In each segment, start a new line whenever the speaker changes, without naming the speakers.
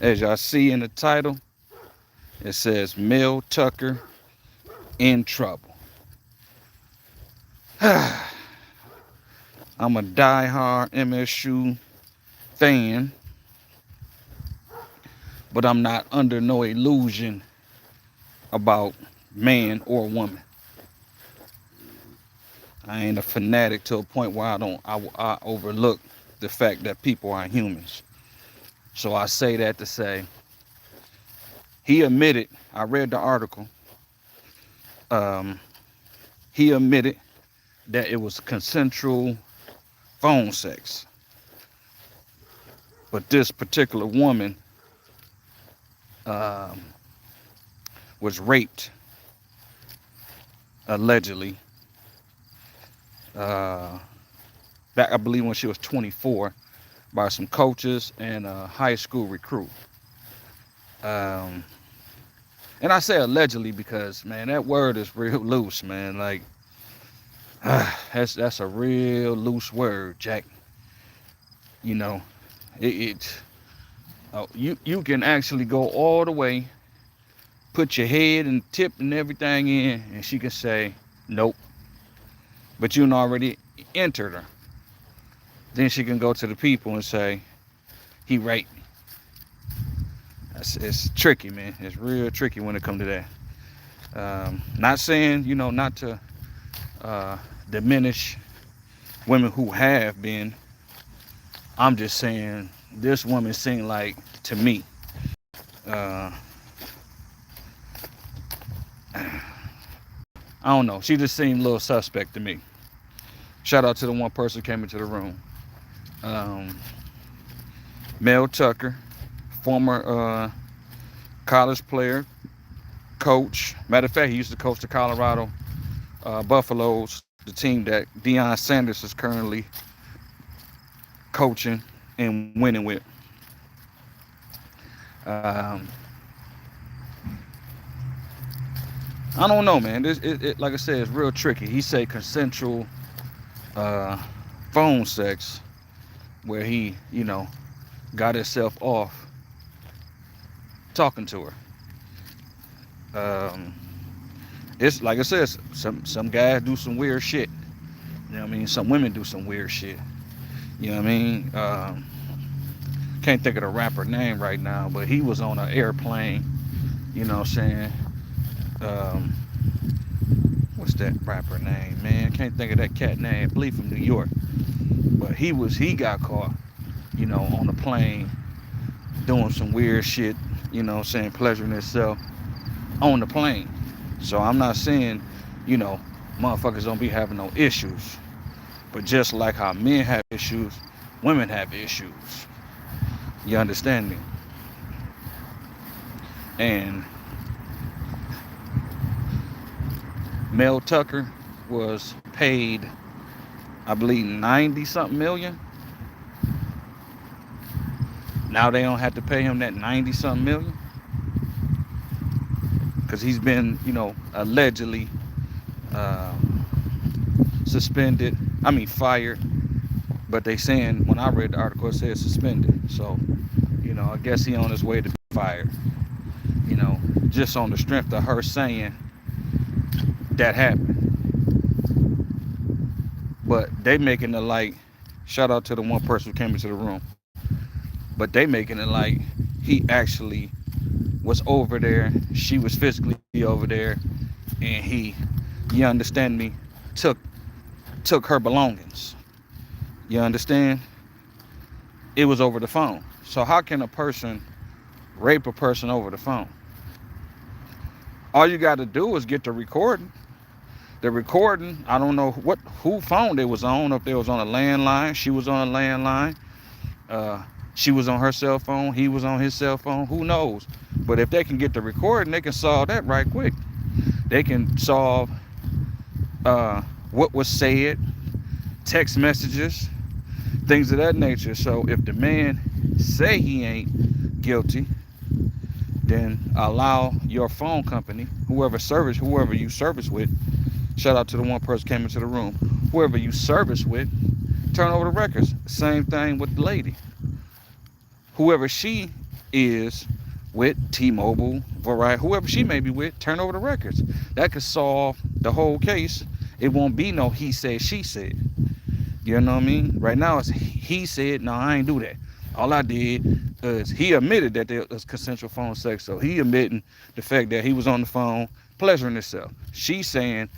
As y'all see in the title, it says Mel Tucker in trouble. I'm a diehard MSU fan, but I'm not under no illusion about man or woman. I ain't a fanatic to a point where I overlook the fact that people are humans. So I say that to say he admitted. I read the article. Um, he admitted that it was consensual phone sex, but this particular woman um, was raped allegedly. Back, I believe, when she was 24, by some coaches and a high school recruit. Um, and I say allegedly because, man, that word is real loose, man. Like, that's a real loose word, Jack. You know, you can actually go all the way, put your head and tip and everything in, and she can say nope. But you already entered her. Then she can go to the people and say, he raped me. It's tricky, man. It's real tricky when it comes to that. Not saying, not to diminish women who have been. I'm just saying this woman seemed like, to me, I don't know. She just seemed a little suspect to me. Shout out to the one person who came into the room. Mel Tucker, former college player, coach. Matter of fact, he used to coach the Colorado Buffaloes, the team that Deion Sanders is currently coaching and winning with. I don't know, man. Like I said, it's real tricky. He said consensual phone sex, where he, got himself off talking to her. It's like I said, some guys do some weird shit. You know what I mean? Some women do some weird shit. You know what I mean? Can't think of the rapper name right now, but he was on an airplane. You know what I'm saying? What's that rapper name, man? Can't think of that cat name. I believe from New York. But he got caught, on the plane doing some weird shit, pleasuring himself on the plane. So I'm not saying, motherfuckers don't be having no issues. But just like how men have issues, women have issues. You understand me? And Mel Tucker was paid, I believe, 90 something million. Now they don't have to pay him that 90 something million, because he's been, allegedly fired. But they saying, when I read the article, it said suspended. So, I guess he on his way to be fired. Just on the strength of her saying that happened. But they making it like, shout out to the one person who came into the room, but they making it like he actually was over there, she was physically over there, and he, you understand me, took her belongings. You understand? It was over the phone. So how can a person rape a person over the phone? All you got to do is get the recording. The recording, I don't know who phone it was on. If it was on a landline, she was on a landline. She was on her cell phone. He was on his cell phone. Who knows? But if they can get the recording, they can solve that right quick. They can solve what was said, text messages, things of that nature. So if the man say he ain't guilty, then allow your phone company, whoever you service with, shout out to the one person came into the room, whoever you service with, turn over the records. Same thing with the lady. Whoever she is with T-Mobile, Verizon, whoever she may be with, turn over the records. That could solve the whole case. It won't be no he said, she said. You know what I mean? Right now it's he said, no, I ain't do that. All I did is he admitted that there was consensual phone sex. So he admitting the fact that he was on the phone pleasuring himself. She saying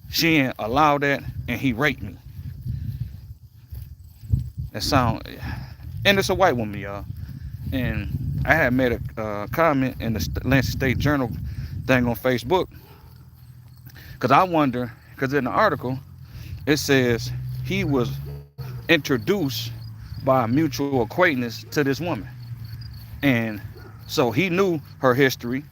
she ain't allowed that and he raped me. That sound, and it's a white woman, y'all. And I had made a comment in the Lancet State Journal thing on Facebook, because I wonder, because in the article it says he was introduced by a mutual acquaintance to this woman, and so he knew her history,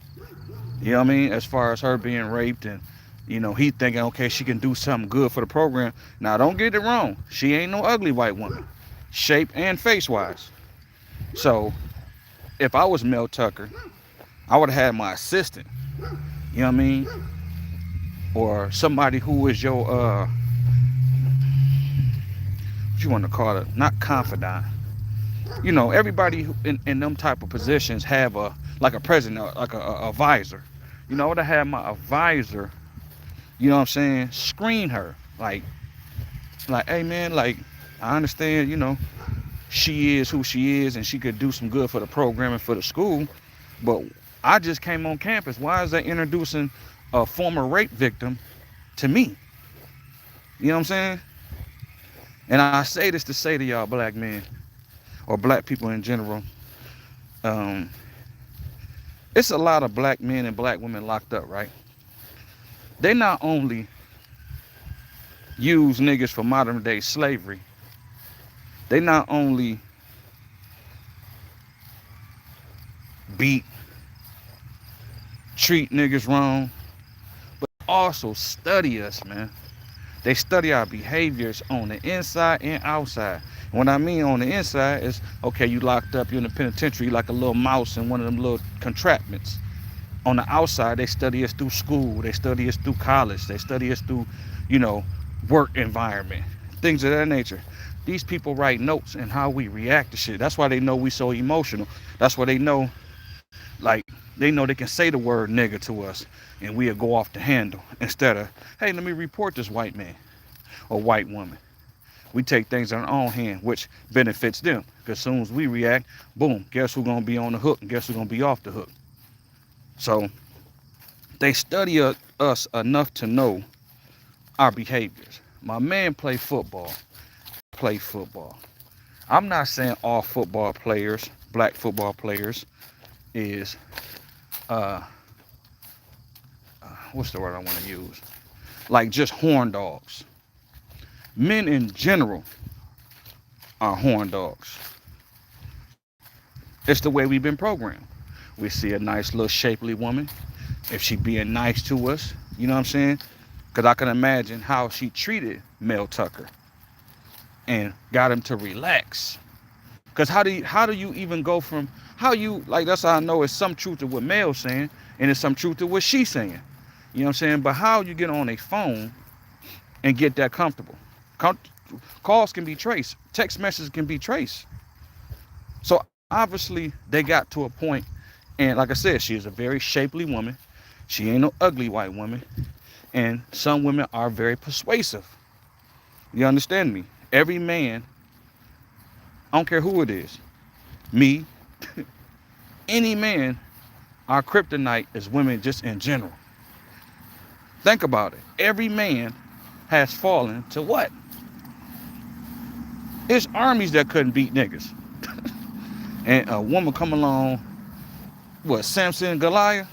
you know what I mean, as far as her being raped, and he thinking, okay, she can do something good for the program. Now don't get it wrong, she ain't no ugly white woman, shape and face wise. So if I was Mel Tucker, I would have had my assistant, you know what I mean, or somebody who is your what you want to call it, not confidant. Everybody in them type of positions have a president, like a advisor. I would have had my advisor, you know what I'm saying, screen her, like, hey man, like, I understand, she is who she is and she could do some good for the program and for the school, but I just came on campus. Why is they introducing a former rape victim to me? You know what I'm saying? And I say this to say to y'all black men, or black people in general, it's a lot of black men and black women locked up, right? They not only use niggas for modern day slavery, they not only beat, treat niggas wrong, but also study us, man. They study our behaviors on the inside and outside. And what I mean on the inside is, okay, you locked up, you're in the penitentiary like a little mouse in one of them little contraptions. On the outside, they study us through school, they study us through college, they study us through, work environment, things of that nature. These people write notes and how we react to shit. That's why they know we so emotional. That's why they know, like, they know they can say the word nigga to us and we'll go off the handle instead of, hey, let me report this white man or white woman. We take things in our own hand, which benefits them. Because as soon as we react, boom, guess who's going to be on the hook and guess who's going to be off the hook. So they study us enough to know our behaviors. My man play football. I'm not saying all football players, black football players, is what's the word I want to use? Like just horn dogs. Men in general are horn dogs. It's the way we've been programmed. We see a nice little shapely woman, if she being nice to us, you know what I'm saying? Because I can imagine how she treated Mel Tucker and got him to relax. Because how do you even go from, that's how I know it's some truth to what Mel's saying and it's some truth to what she's saying. You know what I'm saying? But how you get on a phone and get that comfortable? Calls can be traced. Text messages can be traced. So obviously they got to a point, and like I said, she is a very shapely woman. She ain't no ugly white woman. And some women are very persuasive. You understand me? Every man, I don't care who it is, me, any man, our kryptonite is women just in general. Think about it. Every man has fallen to what? It's armies that couldn't beat niggas. And a woman come along, what, Samson and Goliath?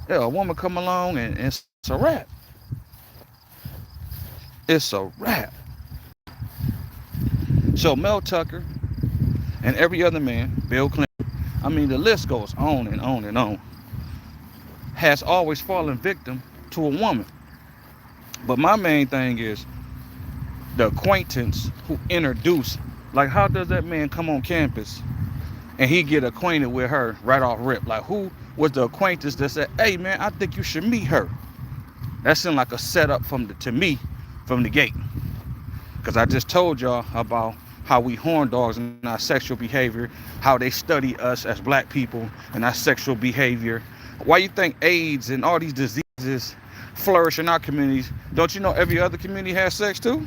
Yeah, a woman come along and it's a wrap. It's a wrap. So Mel Tucker and every other man, Bill Clinton, I mean the list goes on and on and on, has always fallen victim to a woman. But my main thing is the acquaintance who introduced, like how does that man come on campus and he get acquainted with her right off rip? Like who was the acquaintance that said, hey man, I think you should meet her? That seemed like a setup from the gate. Because I just told y'all about how we horn dogs in our sexual behavior, how they study us as black people and our sexual behavior. Why you think AIDS and all these diseases flourish in our communities? Don't you know every other community has sex too?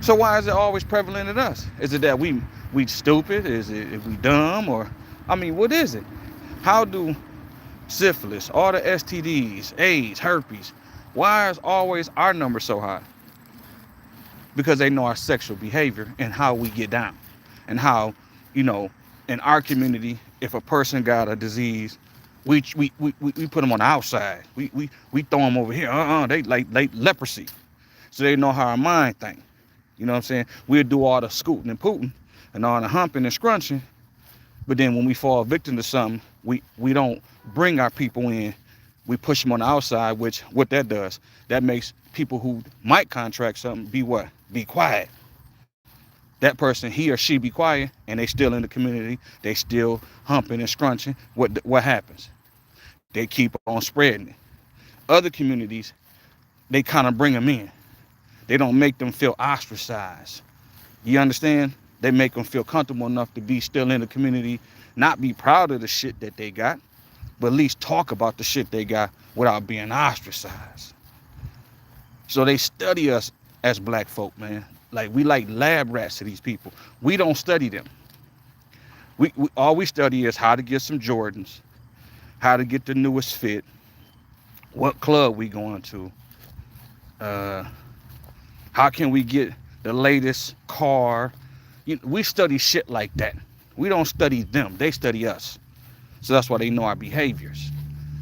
So why is it always prevalent in us? Is it that we stupid? Is it if we dumb? Or I mean, what is it? How do syphilis, all the STDs, AIDS, herpes, why is always our number so high? Because they know our sexual behavior and how we get down, and how, you know, in our community, if a person got a disease, we put them on the outside. We throw them over here. They like leprosy. So they know how our mind think. You know what I'm saying? We'll do all the scooting and pooting and all the humping and scrunching. But then when we fall victim to something, we don't bring our people in. We push them on the outside, which what that does, that makes people who might contract something be what? Be quiet. That person, he or she be quiet, and they still in the community. They still humping and scrunching. What happens? They keep on spreading it. Other communities, they kind of bring them in. They don't make them feel ostracized. You understand? They make them feel comfortable enough to be still in the community, not be proud of the shit that they got, but at least talk about the shit they got without being ostracized. So they study us as black folk, man. Like, we like lab rats to these people. We don't study them. We all we study is how to get some Jordans, how to get the newest fit, what club we going to, how can we get the latest car. We study shit like that. We don't study them. They study us. So that's why they know our behaviors.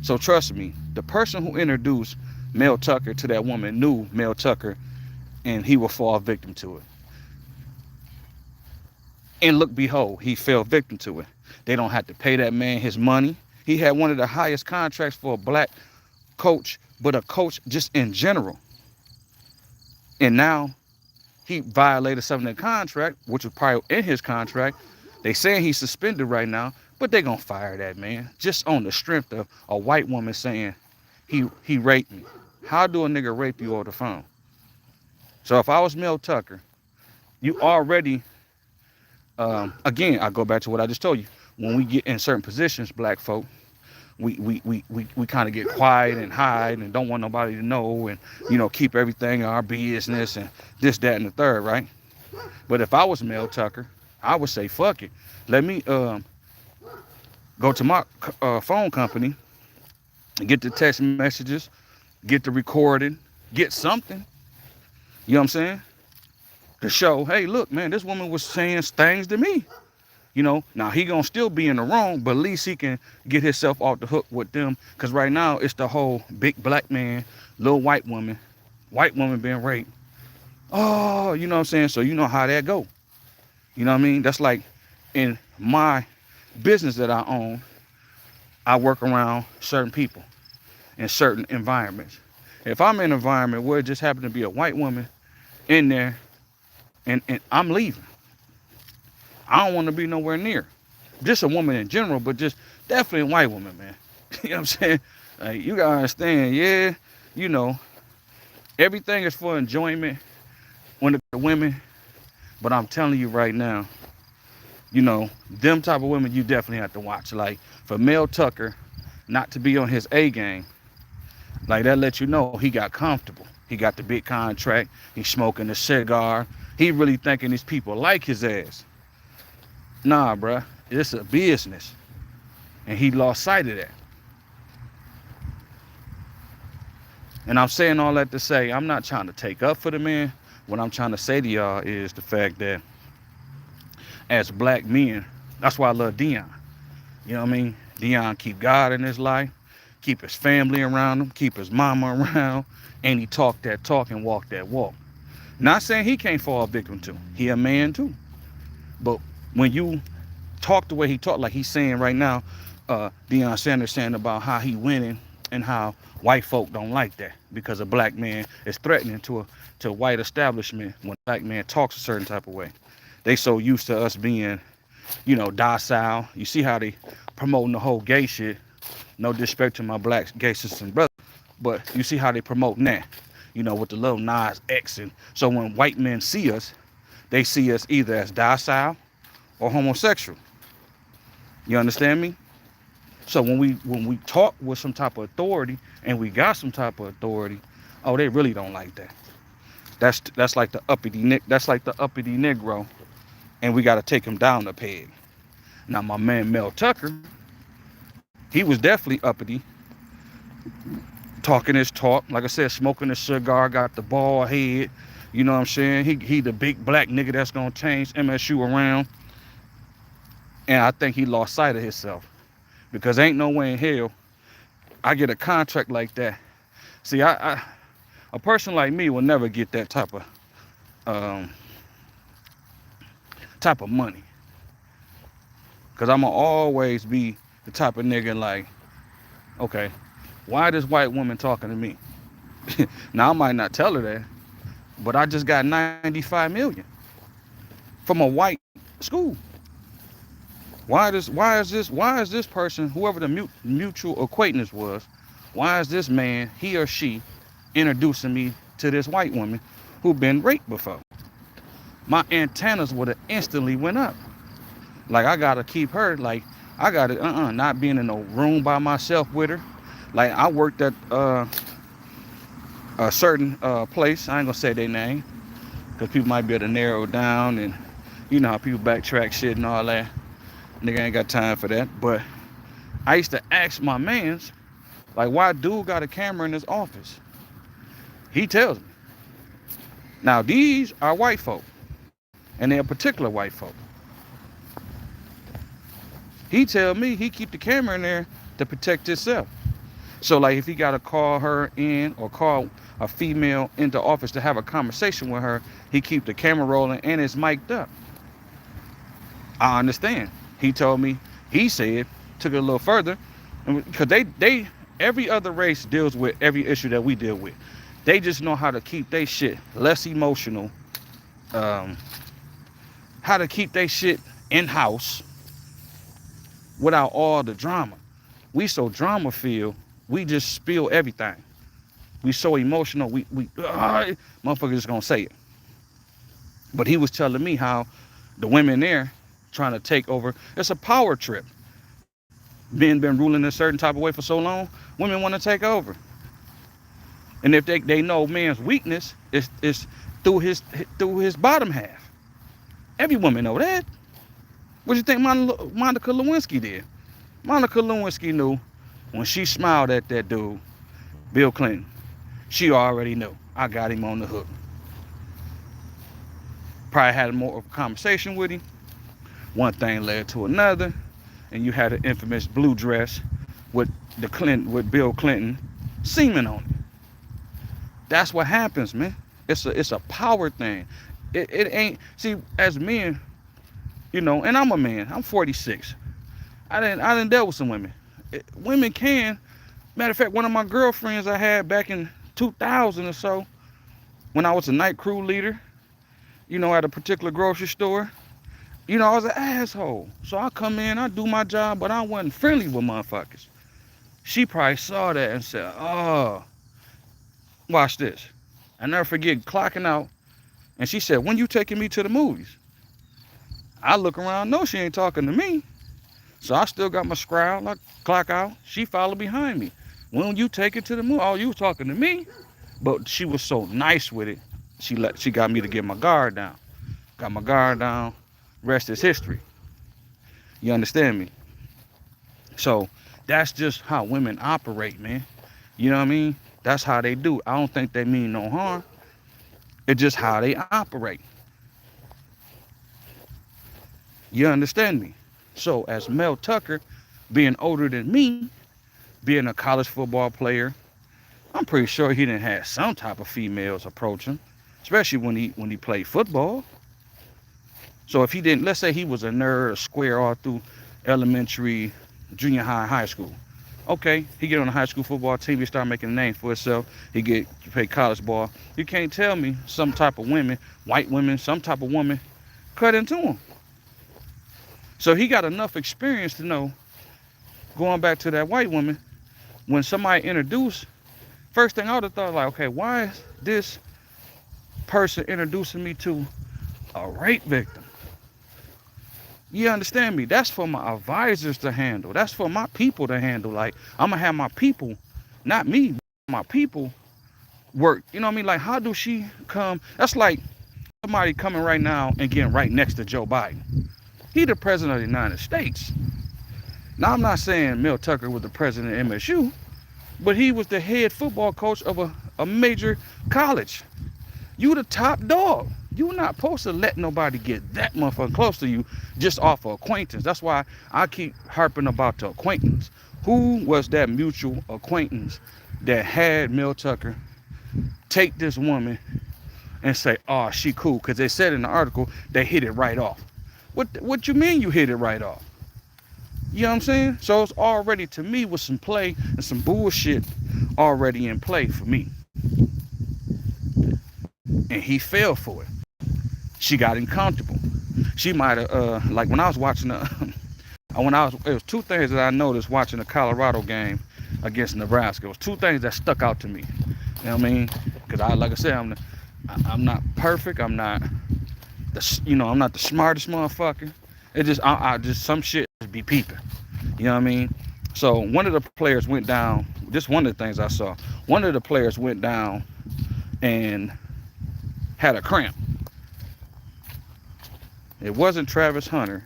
So trust me, the person who introduced Mel Tucker to that woman knew Mel Tucker, and he will fall victim to it. And look, behold, he fell victim to it. They don't have to pay that man his money. He had one of the highest contracts for a black coach, but a coach just in general. And now he violated something in the contract, which was probably in his contract. They saying he's suspended right now, but they gonna fire that man just on the strength of a white woman saying he raped me. How do a nigga rape you over the phone? So if I was Mel Tucker, you already, again, I go back to what I just told you. When we get in certain positions, black folk, we kind of get quiet and hide and don't want nobody to know, and, you know, keep everything in our business and this, that, and the third, right? But if I was Mel Tucker, I would say, fuck it. Let me go to my phone company and get the text messages, get the recording, get something. You know what I'm saying? To show, hey, look, man, this woman was saying things to me. You know, now he gonna still be in the wrong, but at least he can get himself off the hook with them. Because right now it's the whole big black man, little white woman being raped. Oh, you know what I'm saying? So you know how that go. You know what I mean? That's like in my business that I own, I work around certain people in certain environments. If I'm in an environment where it just happened to be a white woman in there, and I'm leaving. I don't want to be nowhere near. Just a woman in general, but just definitely a white woman, man. You know what I'm saying? Like, you gotta understand, yeah, you know, everything is for enjoyment when it's women, but I'm telling you right now, you know, them type of women you definitely have to watch. Like, for Mel Tucker not to be on his A game, like, that lets you know he got comfortable. He got the big contract. He's smoking a cigar. He really thinking these people like his ass. Nah, bruh. It's a business. And he lost sight of that. And I'm saying all that to say, I'm not trying to take up for the man. What I'm trying to say to y'all is the fact that as black men, that's why I love Dion. You know what I mean? Dion keep God in his life, keep his family around him, keep his mama around, and he talk that talk and walk that walk. Not saying he can't fall victim to. He a man too. But when you talk the way he talk, like he's saying right now, Deion Sanders saying about how he winning and how white folk don't like that because a black man is threatening to white establishment when a black man talks a certain type of way. They so used to us being, you know, docile. You see how they promoting the whole gay shit. No disrespect to my black gay sisters and brothers, but you see how they promoting that, you know, with the little Nas X. And so when white men see us, They see us either as docile or homosexual. You understand me? So when we talk with some type of authority and we got some type of authority, oh, they really don't like that. That's like the uppity that's like the uppity Negro, and we got to take him down a peg. Now my man Mel Tucker, he was definitely uppity, talking his talk, like I said, smoking a cigar, got the bald head. You know what I'm saying? He the big black nigga that's gonna change MSU around. And I think he lost sight of himself, because ain't no way in hell I get a contract like that. See, a person like me will never get that um, type of money, because I'm gonna always be the type of nigga like, okay, why this white woman talking to me? Now I might not tell her that, but I just got 95 million from a white school. Why is this person, whoever the mutual acquaintance was, why is this man, he or she, introducing me to this white woman who been raped before? My antennas would have instantly went up. Like, I gotta keep her, like, I gotta, not being in a room by myself with her. Like, I worked at a certain place, I ain't gonna say their name, because people might be able to narrow it down, and you know how people backtrack shit and all that. Nigga ain't got time for that. But I used to ask my mans, like, why dude got a camera in his office? He tells me. Now, these are white folk, and they're particular white folk. He tell me he keep the camera in there to protect himself. So, like, if he got to call her in or call a female into office to have a conversation with her, he keep the camera rolling and it's mic'd up. I understand. He told me, he said, took it a little further, because they every other race deals with every issue that we deal with. They just know how to keep their shit less emotional, how to keep their shit in-house without all the drama. We so drama-filled, we just spill everything. We so emotional, motherfuckers just gonna say it. But he was telling me how the women there trying to take over. It's a power trip. Men been ruling a certain type of way for so long, women want to take over. And if they know man's weakness is through his bottom half. Every woman know that. What do you think Monica Lewinsky did? Monica Lewinsky knew when she smiled at that dude, Bill Clinton, she already knew, I got him on the hook. Probably had more of a conversation with him. One thing led to another, and you had an infamous blue dress with Bill Clinton semen on it. That's what happens, man. It's a power thing. It ain't, see, as men, you know, and I'm a man. I'm 46. I didn't deal with some women. Women can. Matter of fact, one of my girlfriends I had back in 2000 or so, when I was a night crew leader, you know, at a particular grocery store. You know, I was an asshole. So I come in, I do my job, but I wasn't friendly with motherfuckers. She probably saw that and said, oh, watch this. I never forget clocking out. And she said, when you taking me to the movies? I look around, no, she ain't talking to me. So I still got my scowl, like clock out. She followed behind me. When you take it to the movie? Oh, you was talking to me? But she was so nice with it. She got me to get my guard down. Got my guard down. Rest is history. You understand me? So that's just how women operate, man. You know what I mean? That's how they do. I don't think they mean no harm. It's just how they operate. You understand me? So as Mel Tucker, being older than me, being a college football player, I'm pretty sure he didn't have some type of females approach him, especially when he played football. So if he didn't, let's say he was a nerd, a square all through elementary, junior high, high school. Okay, he get on the high school football team, he start making a name for himself, he get to play college ball. You can't tell me some type of women, white women, some type of woman cut into him. So he got enough experience to know, going back to that white woman, when somebody introduced, first thing I would have thought, like, okay, why is this person introducing me to A rape victim. You understand me? That's for my advisors to handle. That's for my people to handle. Like, I'm gonna have my people, not me, my people work. You know what I mean? Like, how do she come? That's like somebody coming right now and getting right next to Joe Biden. He the president of the United States. Now, I'm not saying Mel Tucker was the president of MSU, but he was the head football coach of a major college. You the top dog. You're not supposed to let nobody get that motherfucking close to you just off of acquaintance. That's why I keep harping about the acquaintance. Who was that mutual acquaintance that had Mel Tucker take this woman and say, oh, she cool? Because they said in the article they hit it right off. What you mean you hit it right off? You know what I'm saying? So it's already, to me, with some play and some bullshit already in play for me. And he fell for it. She got him comfortable. She might have, like when I was watching it was two things that I noticed watching the Colorado game against Nebraska. It was two things that stuck out to me. You know what I mean? Because like I said, I'm not perfect. I'm not I'm not the smartest motherfucker. It just, I just, some shit be peeping. You know what I mean? So one of the players went down. This one of the things I saw. One of the players went down and had a cramp. It wasn't Travis Hunter,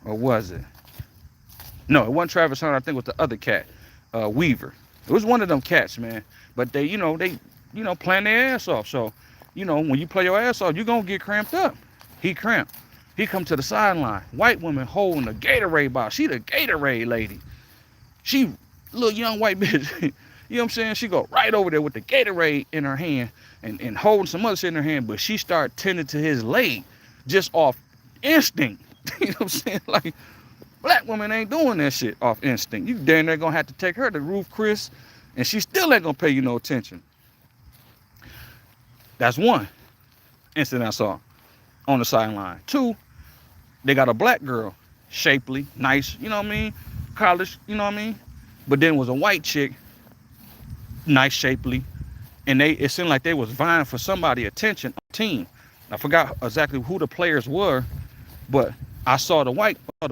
or was it? No, it wasn't Travis Hunter. I think it was the other cat, Weaver. It was one of them cats, man. But they playing their ass off. So, when you play your ass off, you're gonna get cramped up. He cramped. He come to the sideline. White woman holding a Gatorade bottle. She the Gatorade lady. She, little young white bitch. You know what I'm saying? She go right over there with the Gatorade in her hand and holding some other shit in her hand. But she start tending to his leg just off instinct. You know what I'm saying? Like, black woman ain't doing that shit off instinct. You damn near gonna have to take her to Ruth Chris, and she still ain't gonna pay you no attention. That's one incident I saw on the sideline. Two, they got a black girl, shapely, nice, you know what I mean? College, you know what I mean? But then was a white chick, nice, shapely, and it seemed like they was vying for somebody's attention on the team. I forgot exactly who the players were, but I saw the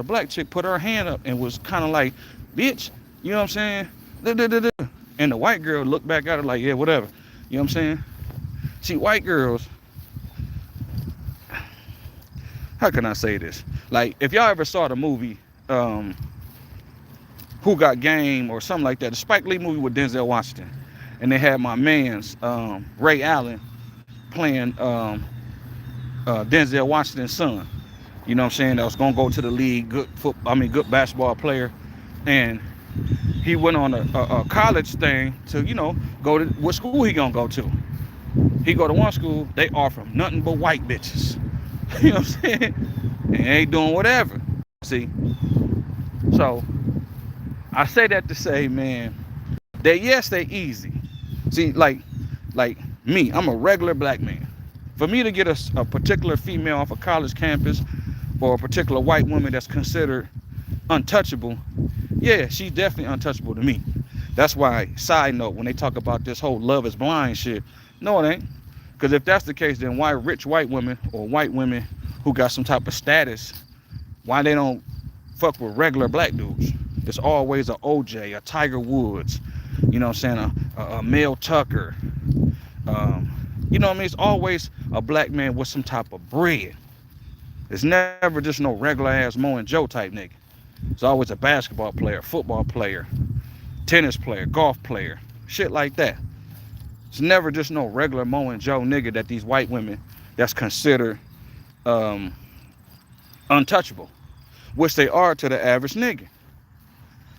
black chick put her hand up and was kind of like, bitch, you know what I'm saying? And the white girl looked back at her like, yeah, whatever. You know what I'm saying? See, white girls, how can I say this? Like, if y'all ever saw the movie Who Got Game or something like that, the Spike Lee movie with Denzel Washington, and they had my man's Ray Allen playing Denzel Washington's son. You know what I'm saying? That was gonna go to the league, good basketball player, and he went on a college thing to go to what school he gonna go to. He go to one school, they offer him nothing but white bitches. You know what I'm saying? And ain't doing whatever. See? So I say that to say, man, that yes, they easy. See, like me, I'm a regular black man. For me to get a particular female off a college campus or a particular white woman that's considered untouchable, yeah, she's definitely untouchable to me. That's why, side note, when they talk about this whole love is blind shit, no, it ain't. Because if that's the case, then why rich white women or white women who got some type of status, why they don't fuck with regular black dudes? It's always a OJ, a Tiger Woods, you know what I'm saying, a Mel Tucker. You know what I mean? It's always a black man with some type of bread. It's never just no regular ass Mo and Joe type nigga. It's always a basketball player, football player, tennis player, golf player, shit like that. It's never just no regular Mo and Joe nigga that these white women that's considered untouchable, which they are to the average nigga.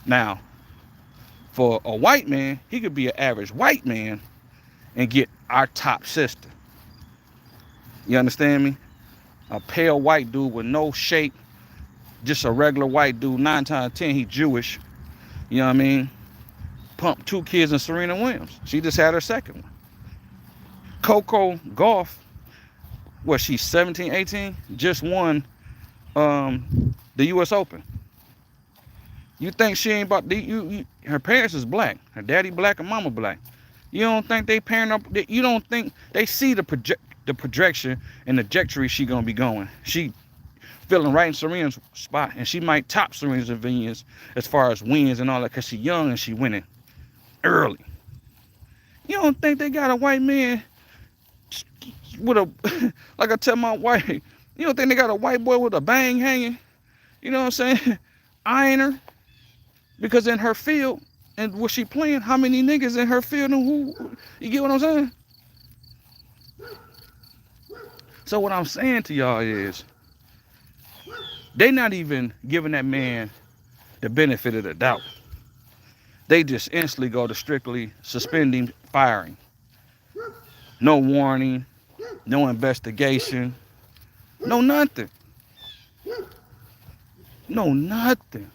Now, for a white man, he could be an average white man and get our top sister. You understand me? A pale white dude with no shape, just a regular white dude, 9 times 10, he Jewish. You know what I mean? Pumped 2 kids in Serena Williams. She just had her second one. Coco Gauff, what, she's 17, 18? Just won the U.S. Open. You think she ain't about, her parents is black. Her daddy black and mama black. You don't think they parent up, you don't think they see the the projection and the trajectory she gonna be going. She feeling right in Serena's spot, and she might top Serena's and Venus as far as wins and all that, because she young and she winning early. You don't think they got a white man with a, like I tell my wife, you don't think they got a white boy with a bang hanging? You know what I'm saying? Eyeing her. Because in her field, and was she playing, how many niggas in her field and who, you get what I'm saying? So what I'm saying to y'all is, they not even giving that man the benefit of the doubt. They just instantly go to strictly suspending, firing. No warning, no investigation, no nothing. No nothing.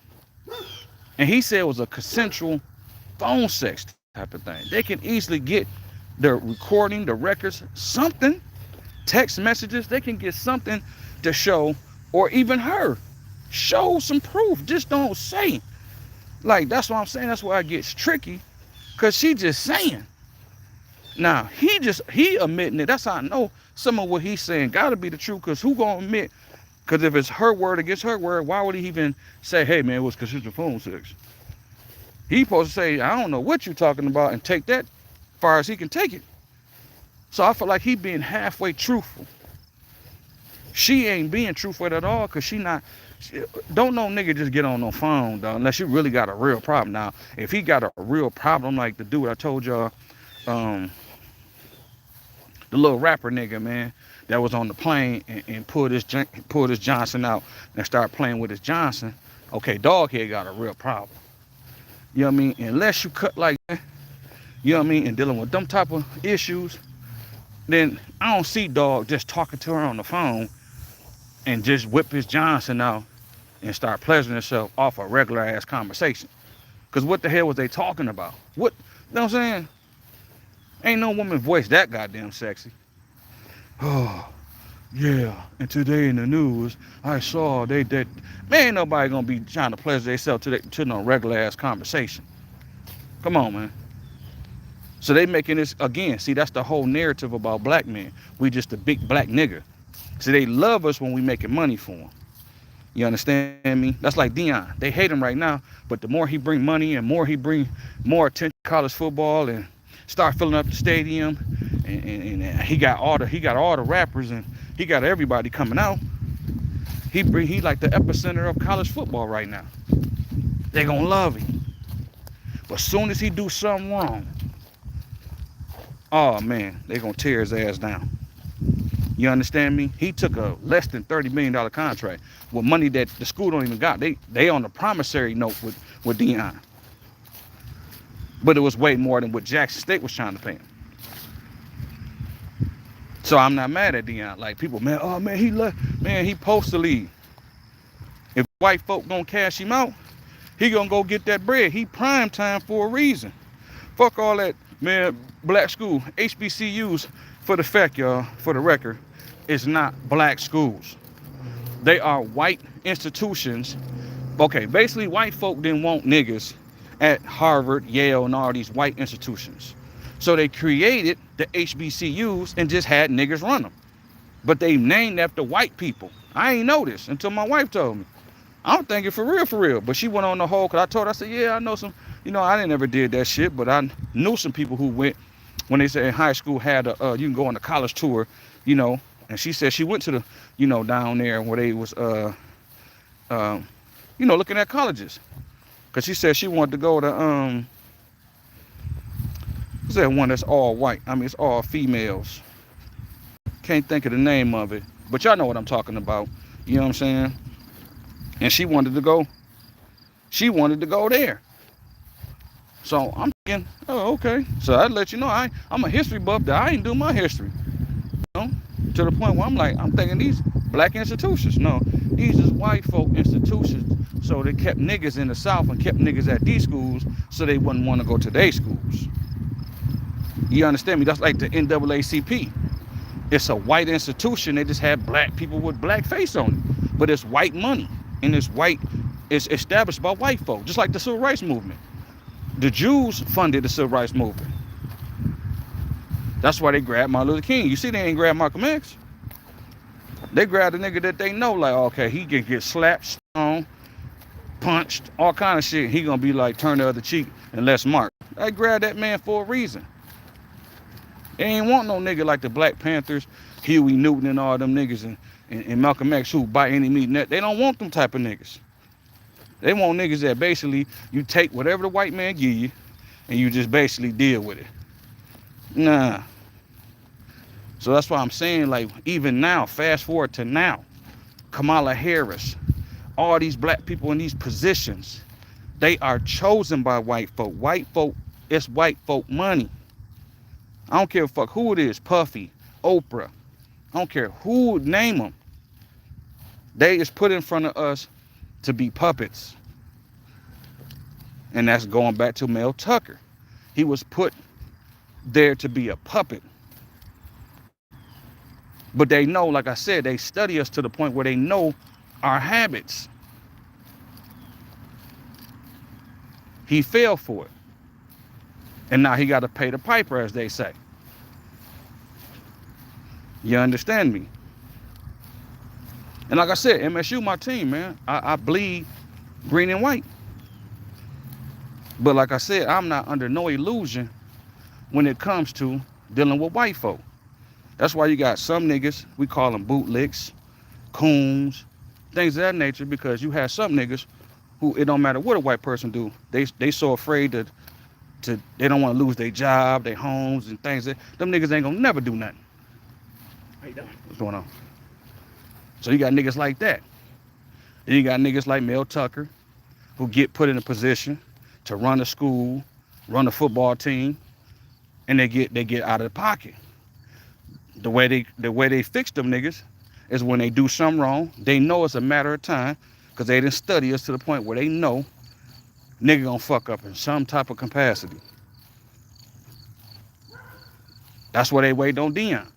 And he said it was a consensual phone sex type of thing. They can easily get the recording, the records, something, text messages, they can get something to show, or even her, show some proof. Just don't say. Like, that's what I'm saying. That's why it gets tricky, because she just saying. Now, he admitting it. That's how I know some of what he's saying got to be the truth, because who gonna admit? Because if it's her word against her word, why would he even say, hey, man, it was consensual phone sex? He supposed to say, I don't know what you're talking about, and take that far as he can take it. So I feel like he being halfway truthful. She ain't being truthful at all, because don't no nigga just get on no phone, though, unless you really got a real problem. Now, if he got a real problem, like the dude I told y'all, the little rapper nigga, man, that was on the plane and pulled his Johnson out and started playing with his Johnson. Okay, Doghead got a real problem. You know what I mean? Unless you cut like that, you know what I mean, and dealing with them type of issues, then I don't see Dog just talking to her on the phone and just whip his Johnson out and start pleasuring himself off a regular ass conversation. Because what the hell was they talking about? What, you know what I'm saying? Ain't no woman voice that goddamn sexy. Oh, yeah, and today in the news, I saw that, man, ain't nobody gonna be trying to pleasure themselves to no regular ass conversation. Come on, man. So they making this, again, see, that's the whole narrative about black men. We just a big black nigga. See, they love us when we making money for them. You understand me? That's like Dion. They hate him right now, but the more he bring money and more he bring more attention to college football and start filling up the stadium, and he got all the rappers and he got everybody coming out. He like the epicenter of college football right now. They gonna love him. But soon as he do something wrong, oh man, they gonna tear his ass down. You understand me? He took a less than $30 million contract with money that the school don't even got. They on the promissory note with Dion. But it was way more than what Jackson State was trying to pay him. So I'm not mad at Dion. Like, people, man, oh man, he left, man, he supposed to leave. If white folk gonna cash him out, he gonna go get that bread. He prime time for a reason. Fuck all that, man. Black school, HBCUs, for the fact, y'all, for the record, is not black schools. They are white institutions. Okay, basically white folk didn't want niggas at Harvard, Yale, and all these white institutions. So they created the HBCUs and just had niggas run them. But they named after white people. I ain't know this until my wife told me. I'm thinking for real. But she went on the whole, because I told her, I said, yeah, I know some, I didn't ever did that shit, but I knew some people who went, when they said in high school had you can go on a college tour, and she said she went to the, down there where they was, looking at colleges. Because she said she wanted to go to, what's that one that's all white? I mean, it's all females. Can't think of the name of it. But y'all know what I'm talking about. You know what I'm saying? And she wanted to go there. So I'm thinking, oh, okay. So I'd let you know, I'm a history buff that I ain't do my history. To the point where I'm thinking these black institutions. No, these is white folk institutions. So they kept niggas in the South and kept niggas at these schools so they wouldn't want to go to their schools. You understand me? That's like the NAACP. It's a white institution. They just have black people with black face on it. But it's white money. And it's established by white folk. Just like the Civil Rights Movement. The Jews funded the Civil Rights Movement. That's why they grabbed Martin Luther King. You see, they ain't grabbed Malcolm X. They grabbed a nigga that they know, like, okay, he can get slapped, stoned, punched, all kind of shit. He gonna be like, turn the other cheek and let's march. They grabbed that man for a reason. They ain't want no nigga like the Black Panthers, Huey Newton and all them niggas and Malcolm X who by any means. They don't want them type of niggas. They want niggas that basically you take whatever the white man give you and you just basically deal with it. Nah. So that's why I'm saying, like, even now, fast forward to now, Kamala Harris, all these black people in these positions, they are chosen by white folk. White folk, it's white folk money. I don't care fuck who it is, Puffy, Oprah. I don't care who, name them. They is put in front of us to be puppets. And that's going back to Mel Tucker. He was put there to be a puppet. But they know, like I said, they study us to the point where they know our habits. He fell for it. And now he got to pay the piper, as they say. You understand me? And like I said, MSU, my team, man. I bleed green and white. But like I said, I'm not under no illusion when it comes to dealing with white folk. That's why you got some niggas, we call them bootlicks, coons, things of that nature, because you have some niggas who, it don't matter what a white person do, they so afraid to they don't want to lose their job, their homes and things. Them niggas ain't gonna never do nothing. How you doing? What's going on? So you got niggas like that. Then you got niggas like Mel Tucker, who get put in a position to run a school, run a football team, and they get out of the pocket. The way they fix them niggas is when they do something wrong, they know it's a matter of time, because they didn't study us to the point where they know nigga gonna fuck up in some type of capacity. That's why they waiting on Dion.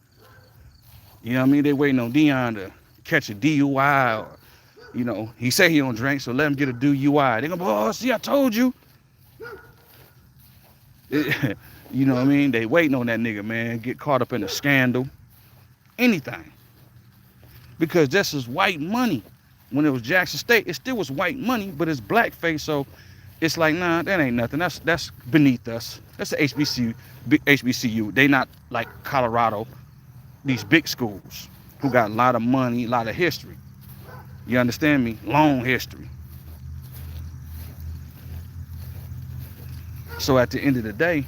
You know what I mean? They waiting on Dion to catch a DUI, or, you know, he say he don't drink, so let him get a DUI. They gonna, oh, see, I told you. You know what I mean? They waiting on that nigga, man. Get caught up in a scandal. Anything. Because this is white money. When it was Jackson State, it still was white money, but it's blackface, so it's like, nah, that ain't nothing. That's beneath us. That's the HBCU. They not like Colorado, these big schools who got a lot of money, a lot of history. You understand me? Long history. So at the end of the day,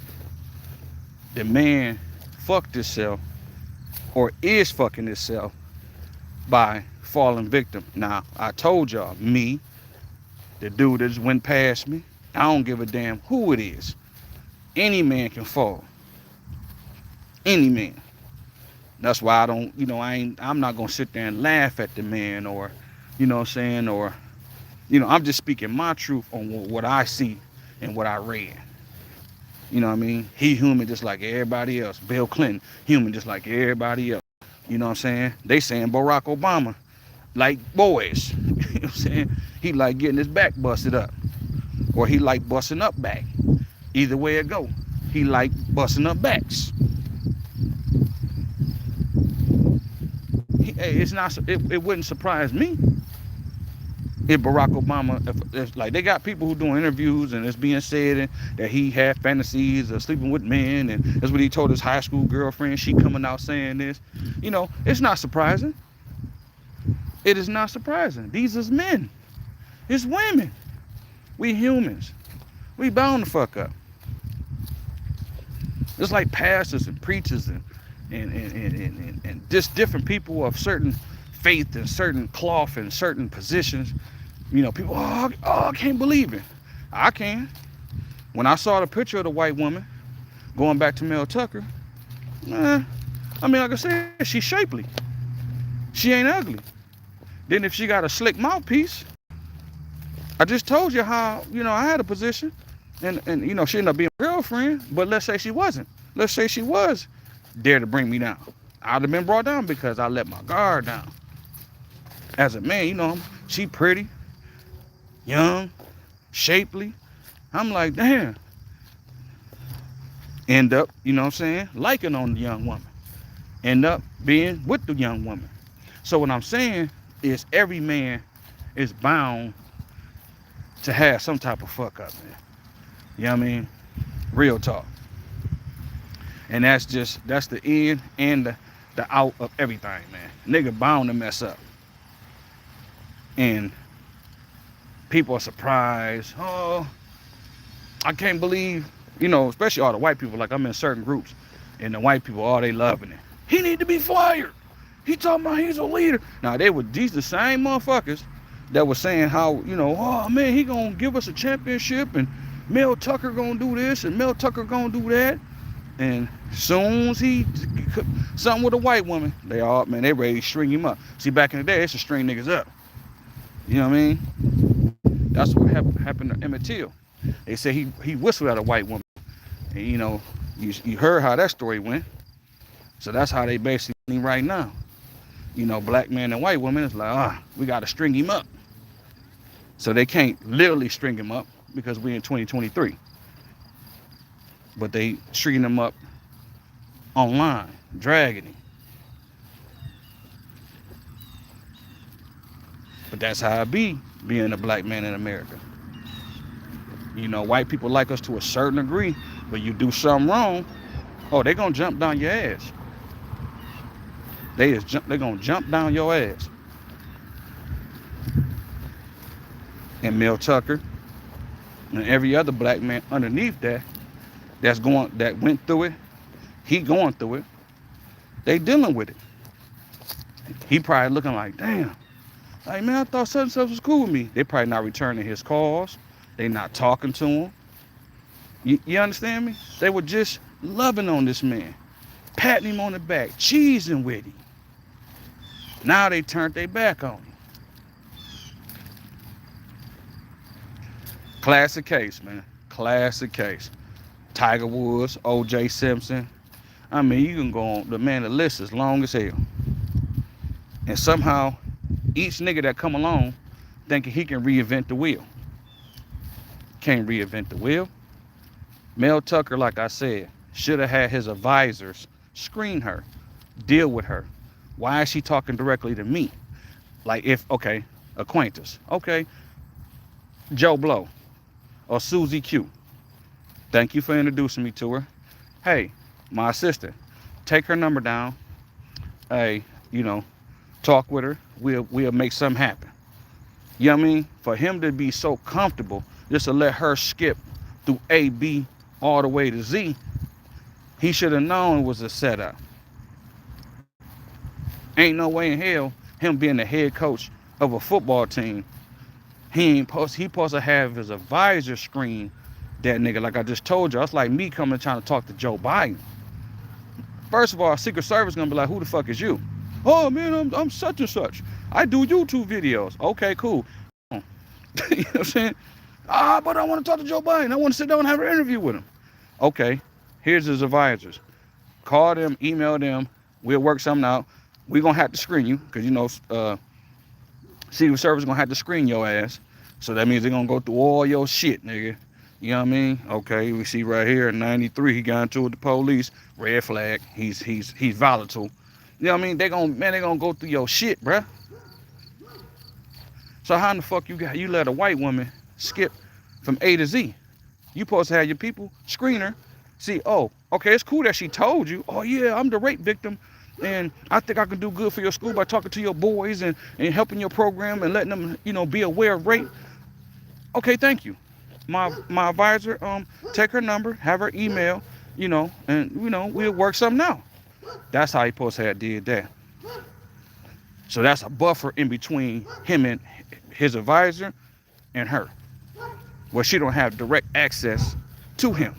the man fucked himself, or is fucking himself, by falling victim. Now, I told y'all, me, the dude that just went past me, I don't give a damn who it is. Any man can fall. Any man. That's why I don't, you know, I'm not gonna sit there and laugh at the man, or, you know what I'm saying, or, you know, I'm just speaking my truth on what I see and what I read. You know what I mean? He human just like everybody else. Bill Clinton, human just like everybody else. You know what I'm saying? They saying Barack Obama like boys. You know what I'm saying? He like getting his back busted up. Or he like busting up back. Either way it go. He like busting up backs. It wouldn't surprise me if Barack Obama, if like they got people who doing interviews and it's being said that he had fantasies of sleeping with men, and that's what he told his high school girlfriend. She coming out saying this. You know, it's not surprising. It is not surprising. These is men. It's women. We humans. We bound to fuck up. It's like pastors and preachers and just different people of certain faith and certain cloth and certain positions. You know, people, oh, I can't believe it. I can. When I saw the picture of the white woman, going back to Mel Tucker, I mean, like I said, she's shapely. She ain't ugly. Then if she got a slick mouthpiece, I just told you how, you know, I had a position, and you know, she ended up being a girlfriend, but let's say she wasn't. Let's say she was there to bring me down. I'd have been brought down because I let my guard down. As a man, you know, she pretty, young, shapely. I'm like, damn. End up, you know what I'm saying, liking on the young woman. End up being with the young woman. So what I'm saying is every man is bound to have some type of fuck up, man. You know what I mean? Real talk. And that's the in and the out of everything, man. Nigga bound to mess up. And people are surprised. Oh, I can't believe, especially all the white people. Like, I'm in certain groups, and the white people, they loving it. He need to be fired. He talking about he's a leader. Now, these the same motherfuckers that was saying how, oh man, he gonna give us a championship, and Mel Tucker gonna do this, and Mel Tucker gonna do that. And soon as he something with a white woman, they ready to string him up. See, back in the day, it's to string niggas up. You know what I mean? That's what happened to Emmett Till. They say he whistled at a white woman. And you heard how that story went. So that's how they basically right now. Black man and white woman is like, we gotta string him up. So they can't literally string him up because we're in 2023. But they stringing him up online, dragging him. But that's how it be, being a black man in America. White people like us to a certain degree, but you do something wrong, they gonna jump down your ass. They gonna jump down your ass. And Mel Tucker and every other black man underneath that went through it, he going through it, they dealing with it. He probably looking like, damn, like, man, I thought such and such was cool with me. They probably not returning his calls. They not talking to him. You understand me? They were just loving on this man, patting him on the back, cheesing with him. Now they turned their back on him. Classic case, man. Classic case. Tiger Woods, O.J. Simpson. I mean, you can go on. The list is long as hell. And somehow, each nigga that come along thinking he can reinvent the wheel. Can't reinvent the wheel. Mel Tucker, like I said, should have had his advisors screen her, deal with her. Why is she talking directly to me? Like, acquaintance. Okay, Joe Blow or Susie Q. Thank you for introducing me to her. Hey, my assistant, take her number down. Hey, talk with her. We'll make something happen. You know what I mean? For him to be so comfortable just to let her skip through A, B, all the way to Z, he should have known it was a setup. Ain't no way in hell him being the head coach of a football team, he supposed to have his advisor screen that nigga. Like I just told you, it's like me coming trying to talk to Joe Biden. First of all, Secret Service gonna be like, who the fuck is you? Oh man, I'm such and such. I do YouTube videos. Okay, cool. You know what I'm saying? But I want to talk to Joe Biden. I want to sit down and have an interview with him. Okay, here's his advisors. Call them, email them. We'll work something out. We're gonna have to screen you because Secret Service gonna have to screen your ass. So that means they're gonna go through all your shit, nigga. You know what I mean? Okay, we see right here in '93 he got into it with the police. Red flag. He's volatile. You know what I mean? They gonna go through your shit, bruh. So how in the fuck you let a white woman skip from A to Z? You supposed to have your people screen her. See, okay, it's cool that she told you, oh yeah, I'm the rape victim, and I think I can do good for your school by talking to your boys and helping your program and letting them, be aware of rape. Okay, thank you. My advisor, take her number, have her email, and we'll work something out. That's how he supposed to have did that. So that's a buffer in between him and his advisor and her. Well, she don't have direct access to him.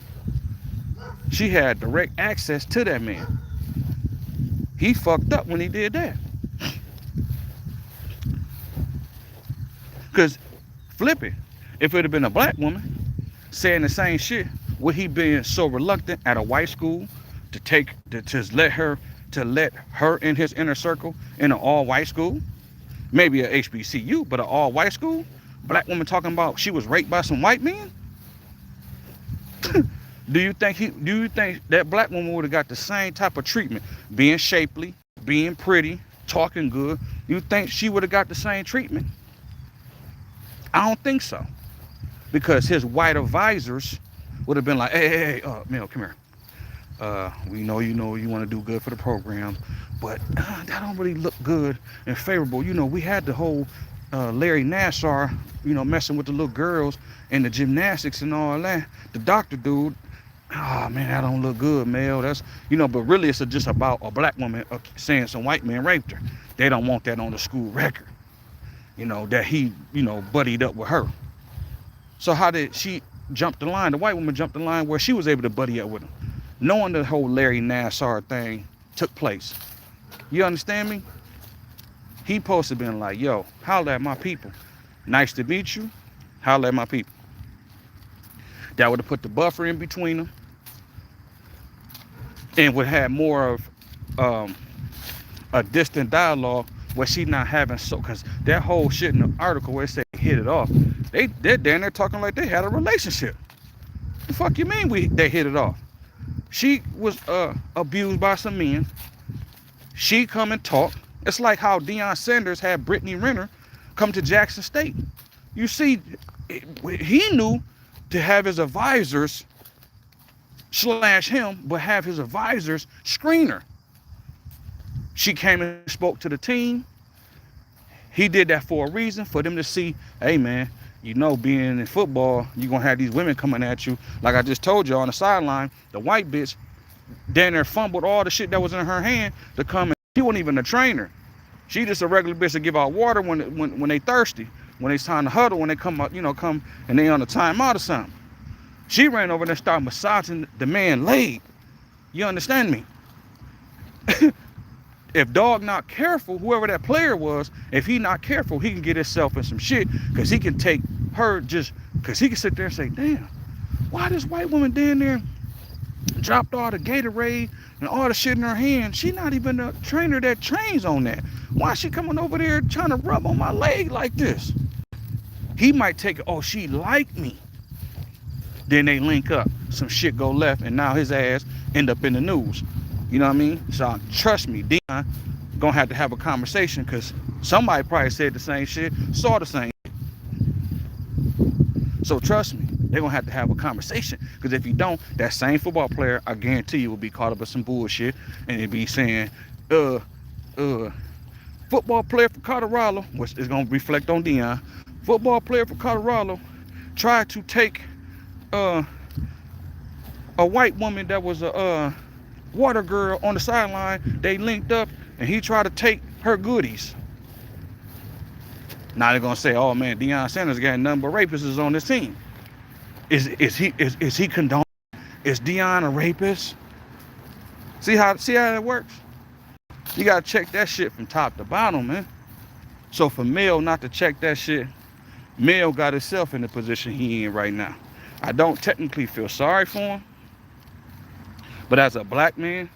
She had direct access to that man. He fucked up when he did that. Because, flip it, if it had been a black woman saying the same shit, would he been so reluctant at a white school to let her in his inner circle in an all-white school? Maybe a HBCU, but an all-white school? Black woman talking about she was raped by some white men? Do you think that black woman would have got the same type of treatment, being shapely, being pretty, talking good? You think she would have got the same treatment? I don't think so, because his white advisors would have been like, hey, Mel, come here. We know you want to do good for the program, but that don't really look good and favorable. We had the whole Larry Nassar, messing with the little girls and the gymnastics and all that. The doctor dude, oh man, that don't look good, Mel. That's but really it's just about a black woman saying some white man raped her. They don't want that on the school record. That he buddied up with her. So how did she jump the line? The white woman jumped the line where she was able to buddy up with him, knowing the whole Larry Nassar thing took place. You understand me? He supposed to been like, yo, holla at my people. Nice to meet you. Holla at my people. That would have put the buffer in between them and would have more of a distant dialogue where she not having because that whole shit in the article where it said hit it off, they're down there talking like they had a relationship. The fuck you mean they hit it off? She was abused by some men. She come and talk. It's like how Deion Sanders had Brittany Renner come to Jackson State. You see, he knew to have his advisors slash him, but have his advisors screen her. She came and spoke to the team. He did that for a reason, for them to see, hey man, being in football, you're going to have these women coming at you. Like I just told you on the sideline, the white bitch down there fumbled all the shit that was in her hand to come and she wasn't even a trainer. She just a regular bitch to give out water when they thirsty, when it's time to huddle, when they come up, come and they on a timeout or something. She ran over there and started massaging the man's leg. You understand me? If dog not careful, whoever that player was, if he not careful, he can get himself in some shit, because he can take her because he can sit there and say, damn, why this white woman down there dropped all the Gatorade and all the shit in her hand? She not even a trainer that trains on that. Why is she coming over there trying to rub on my leg like this? He might take it, oh, she like me. Then they link up, some shit go left, and now his ass end up in the news. You know what I mean? So trust me, Deion gonna have to have a conversation, because somebody probably said the same shit, saw the same shit. So trust me, they're gonna have to have a conversation, because if you don't, that same football player, I guarantee you, will be caught up in some bullshit, and it'll be saying, football player for Colorado, which is gonna reflect on Deion. Football player for Colorado tried to take a white woman that was a water girl on the sideline. They linked up and he tried to take her goodies. Now they're gonna say, oh man, Deion Sanders got nothing but rapists on this team. Is he condoning? Is Deion a rapist? See how that works? You gotta check that shit from top to bottom, man. So for Mel not to check that shit, Mel got himself in the position he in right now. I don't technically feel sorry for him, but as a black man,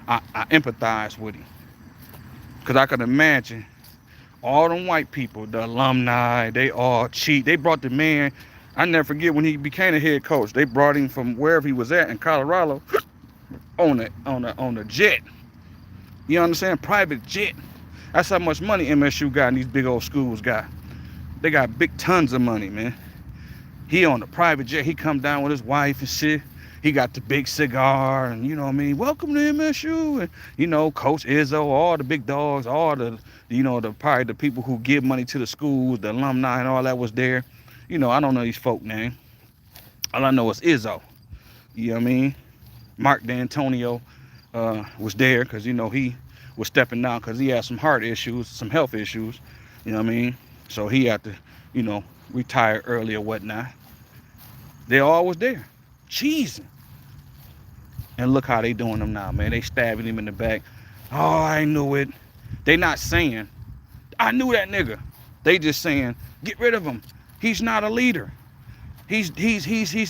I empathize with him. Because I can imagine all them white people, the alumni, they all cheat. They brought the man, I never forget when he became a head coach, they brought him from wherever he was at in Colorado on a jet. You understand? Private jet. That's how much money MSU got and these big old schools got. They got big tons of money, man. He on the private jet. He come down with his wife and shit. He got the big cigar and, you know what I mean, welcome to MSU. And, Coach Izzo, all the big dogs, all the probably the people who give money to the schools, the alumni and all that was there. I don't know these folk name. All I know is Izzo. You know what I mean? Mark D'Antonio was there because, he was stepping down because he had some heart issues, some health issues. You know what I mean? So he had to, retire early or whatnot. They all was there, cheesing. And look how they doing them now, man. They stabbing him in the back. Oh, I knew it. They not saying, I knew that nigga. They just saying, get rid of him. He's not a leader. He's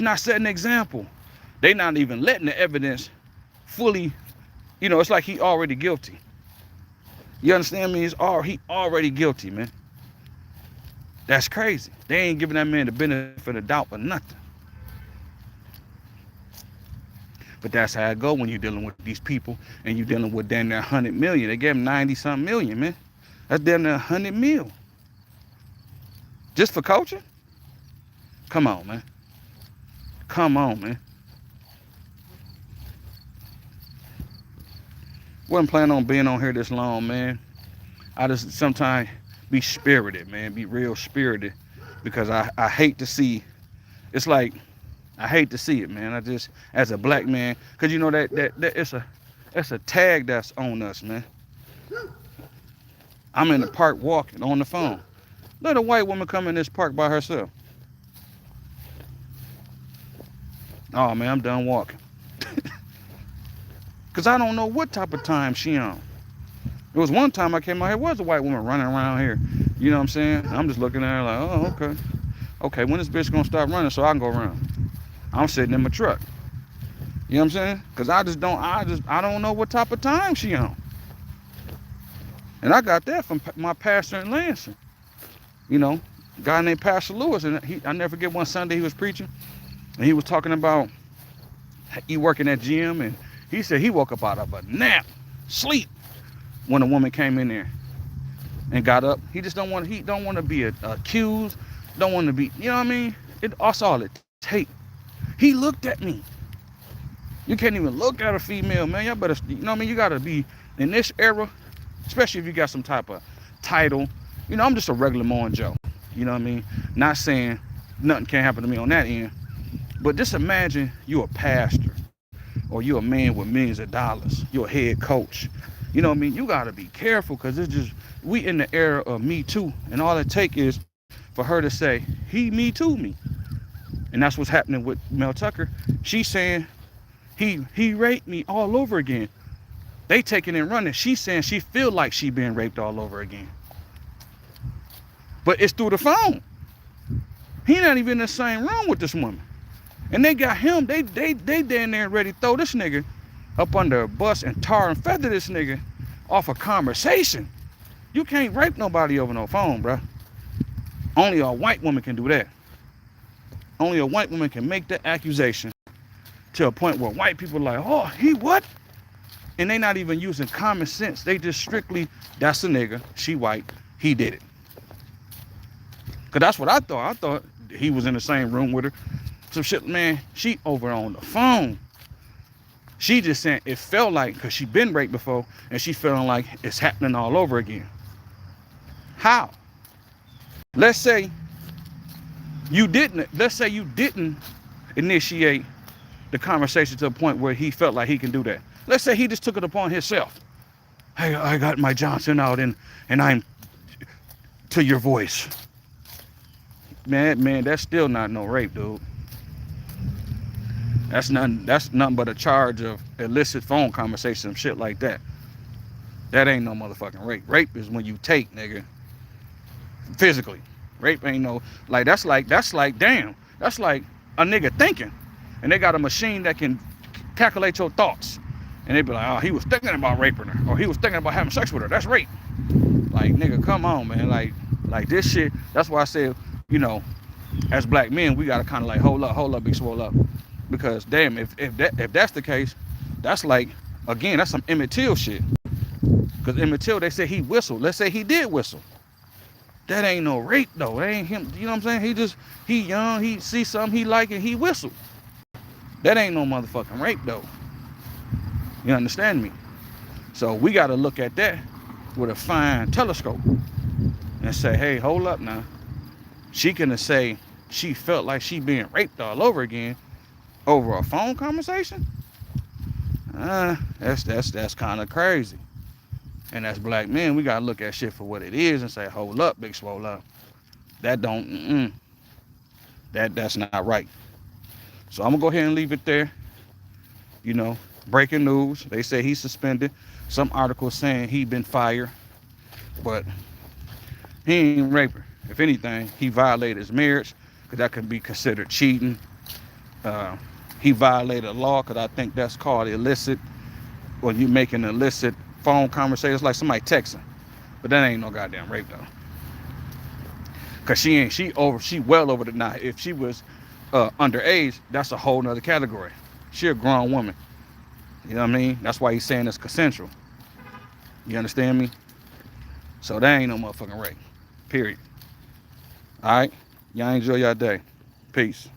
not setting an example. They not even letting the evidence fully, it's like he already guilty. You understand me? He already guilty, man. That's crazy. They ain't giving that man the benefit of the doubt or nothing. But that's how it go when you're dealing with these people and you're dealing with damn near 100 million. They gave him 90 something million, man. That's damn near 100 mil. Just for coaching? Come on, man. Come on, man. Wasn't planning on being on here this long, man. I just sometimes be spirited, man. Be real spirited. Because I hate to see, it's like, I hate to see it, man. I just, as a black man, because you know that it's a tag that's on us, man. I'm in the park walking on the phone. Let a white woman come in this park by herself. Oh, man, I'm done walking. Because I don't know what type of time she on. There was one time I came out here, was a white woman running around here. You know what I'm saying? I'm just looking at her like, oh, okay. Okay, when this bitch gonna stop running so I can go around? I'm sitting in my truck. You know what I'm saying? Because I don't know what type of time she on. And I got that from my pastor in Lansing. You know, a guy named Pastor Lewis, and I never forget one Sunday he was preaching, and he was talking about he working at gym, and he said he woke up out of a nap, sleep, when a woman came in there and got up. He just don't want to be accused, don't want to be, you know what I mean? That's all it takes. He looked at me. You can't even look at a female, man. Y'all better, you know what I mean? You got to be, in this era, especially if you got some type of title. You know, I'm just a regular Morning Joe. You know what I mean? Not saying nothing can't happen to me on that end. But just imagine you a pastor, or you a man with millions of dollars. You're a head coach. You know what I mean? You got to be careful, because it's just, we in the era of Me Too. And all it take is for her to say, he Me Too me. And that's what's happening with Mel Tucker. She's saying, he raped me all over again. They taking and running. She's saying she feel like she being raped all over again. But it's through the phone. He not even in the same room with this woman. And they got him, they down there ready to throw this nigga up under a bus and tar and feather this nigga off a conversation. You can't rape nobody over no phone, bro. Only a white woman can do that. Only a white woman can make that accusation to a point where white people are like, oh, he what? And they not even using common sense. They just strictly, that's a nigga, she white, he did it. Because that's what I thought. I thought he was in the same room with her. Some shit, man, she over on the phone. She just saying it felt like, because she been raped before, and she feeling like it's happening all over again. How? Let's say you didn't initiate the conversation to a point where he felt like he can do that. Let's say he just took it upon himself. Hey, I got my Johnson out and I'm to your voice. Man, that's still not no rape, dude. That's nothing but a charge of illicit phone conversation, shit like that. That ain't no motherfucking rape. Rape is when you take, nigga, physically. Rape ain't no, like, that's like, damn, that's like a nigga thinking, and they got a machine that can calculate your thoughts, and they be like, oh, he was thinking about raping her, or he was thinking about having sex with her. That's rape. Like, nigga, come on, man. Like this shit. That's why I said, you know, as black men, we gotta kind of like hold up, big swole up, because damn, if that's the case, that's like, again, that's some Emmett Till shit. Because Emmett Till, they say he whistled. Let's say he did whistle. That ain't no rape though. That ain't him. You know what I'm saying? He young. He see something he like and he whistled. That ain't no motherfucking rape though. You understand me? So we got to look at that with a fine telescope and say, hey, hold up now. She can say she felt like she being raped all over again over a phone conversation. That's kind of crazy. And as black men, we gotta look at shit for what it is and say, hold up, big swole up. That don't, that's not right. So I'm gonna go ahead and leave it there. You know, breaking news. They say he's suspended. Some articles saying he been fired, but he ain't rape her. If anything, he violated his marriage, because that could be considered cheating. He violated a law, because I think that's called illicit. When you make an illicit phone conversation, it's like somebody texting, but that ain't no goddamn rape though. Cause she well over the now. If she was underage, that's a whole nother category. She a grown woman. You know what I mean? That's why he's saying it's consensual. You understand me? So that ain't no motherfucking rape. Period. All right? Y'all enjoy your day. Peace.